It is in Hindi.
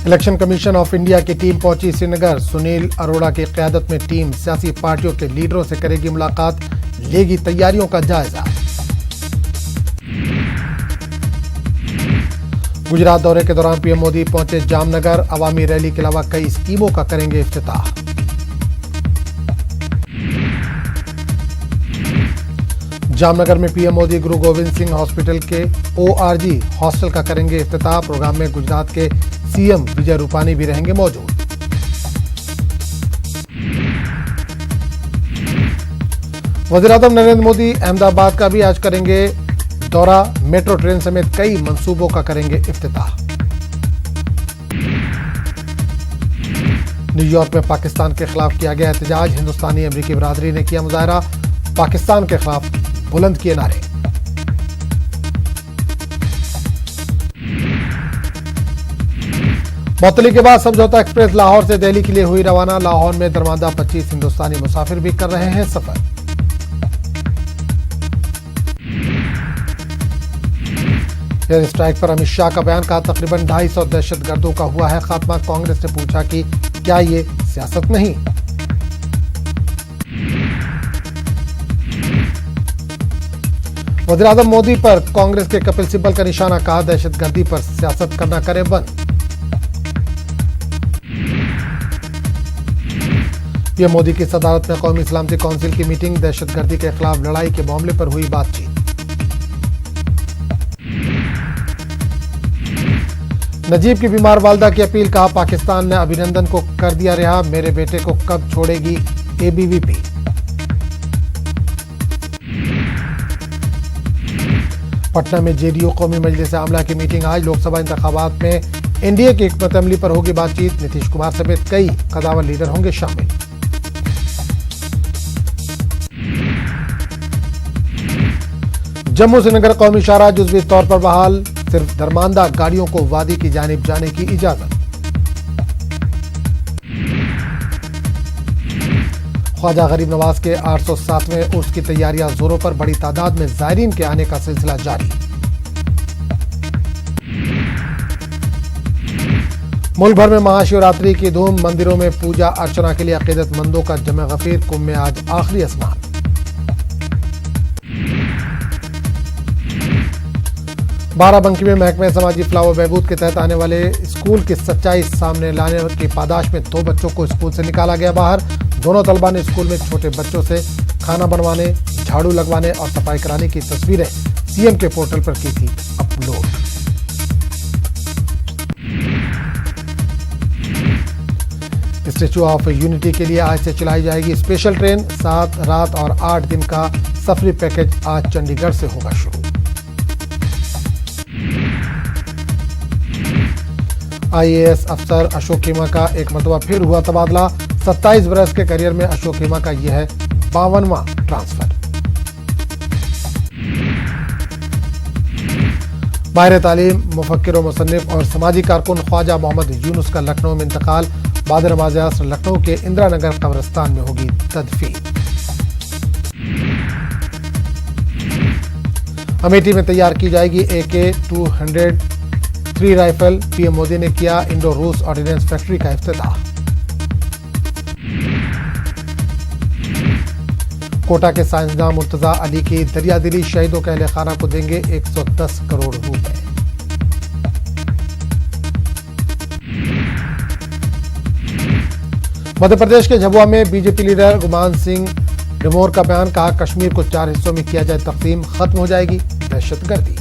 इलेक्शन कमीशन ऑफ इंडिया की टीम पहुंची श्रीनगर। सुनील अरोड़ा की क़यादत में टीम सियासी पार्टियों के लीडरों से करेगी मुलाकात, लेगी तैयारियों का जायजा। गुजरात दौरे के दौरान पीएम मोदी पहुंचे जामनगर। अवामी रैली के अलावा कई स्कीमों का करेंगे इफ्तिताह। जामनगर में पीएम मोदी गुरु गोविंद सिंह हॉस्पिटल के ओआरजी हॉस्टल का करेंगे इफ्तिताह। प्रोग्राम में गुजरात के सीएम विजय रूपानी भी रहेंगे मौजूद। वज़ीर-ए-आज़म नरेंद्र मोदी अहमदाबाद का भी आज करेंगे दौरा। मेट्रो ट्रेन समेत कई मंसूबों का करेंगे इफ्तिताह। न्यूयॉर्क में पाकिस्तान के खिलाफ किया गया एहतजाज। हिंदुस्तानी अमेरिकी बिरादरी ने किया मुजाहरा। पाकिस्तान के खिलाफ बुलंद किए नारे। मुअत्तली के बाद समझौता एक्सप्रेस लाहौर से दिल्ली के लिए हुई रवाना। लाहौर में दरमादा 25 हिंदुस्तानी मुसाफिर भी कर रहे हैं सफर। एयर स्ट्राइक पर अमित शाह का बयान। कहा तकरीबन 250 दहशतगर्दों का हुआ है खात्मा। कांग्रेस ने पूछा कि क्या ये सियासत नहीं। वज़ीर-ए-आज़म मोदी पर कांग्रेस के कपिल सिब्बल का निशाना। कहा दहशतगर्दी पर सियासत करना करे बंद। पीएम मोदी की सदारत में कौमी सलामती काउंसिल की मीटिंग। दहशतगर्दी के खिलाफ लड़ाई के मामले पर हुई बातचीत। नजीब की बीमार वालदा की अपील। कहा पाकिस्तान ने अभिनंदन को कर दिया रिहा। मेरे बेटे को कब छोड़ेगी एबीवीपी। पटना में जेडीयू कौमी मजलिस आमला की मीटिंग। आज लोकसभा इंतखाबात में एनडीए की हिकमत अमली पर होगी बातचीत। नीतीश कुमार समेत कई कदावर लीडर होंगे शामिल। जम्मू श्रीनगर कौमी शाहराह जुज़वी तौर पर बहाल। सिर्फ दरमांदा गाड़ियों को वादी की जानिब जाने की इजाजत। ख्वाजा गरीब नवाज के 807वें उर्स की तैयारियां जोरों पर। बड़ी तादाद में ज़ायरीन के आने का सिलसिला जारी। मुल्क भर में महाशिवरात्रि की धूम। मंदिरों में पूजा अर्चना के लिए अकीदतमंदों का जमे गफीर। कुंभ में आज आखिरी स्नान। बाराबंकी में महकमे समाजी फलाह व बहबूद के तहत आने वाले स्कूल की सच्चाई सामने लाने की पादाश में 2 बच्चों को स्कूल से निकाला गया बाहर। दोनों तलबा ने स्कूल में छोटे बच्चों से खाना बनवाने, झाड़ू लगवाने और सफाई कराने की तस्वीरें सीएम के पोर्टल पर की थी अपलोड। स्टैच्यू ऑफ यूनिटी के लिए आज से चलाई जाएगी स्पेशल ट्रेन। 7 रात और 8 दिन का सफरी पैकेज आज चंडीगढ़ से होगा शुरू। आईएएस अफसर अशोक हेमा का एक मरतबा फिर हुआ तबादला। 27 बरस के करियर में अशोक हेमा का यह है 52वां ट्रांसफर। माहिर तालीम, मुफक्किर व मुसन्निफ और समाजी कारकुन ख्वाजा मोहम्मद यूनुस का लखनऊ में इंतकाल। बाद नमाज असर लखनऊ के इंदिरा नगर कब्रिस्तान में होगी तदफीन। अमेठी में तैयार की जाएगी AK-203 राइफल। पीएम मोदी ने किया इंडो रूस ऑर्डिनेंस फैक्ट्री का इफ्तिताह। कोटा के साइंसदान मुर्तजा अली की दरियादिली। शहीदों के अहले खाना को देंगे 110 करोड़ रुपए। मध्य प्रदेश के झाबुआ में बीजेपी लीडर गुमान सिंह डमोर का बयान। कहा कश्मीर को 4 हिस्सों में किया जाए तकसीम, खत्म हो जाएगी दहशतगर्दी।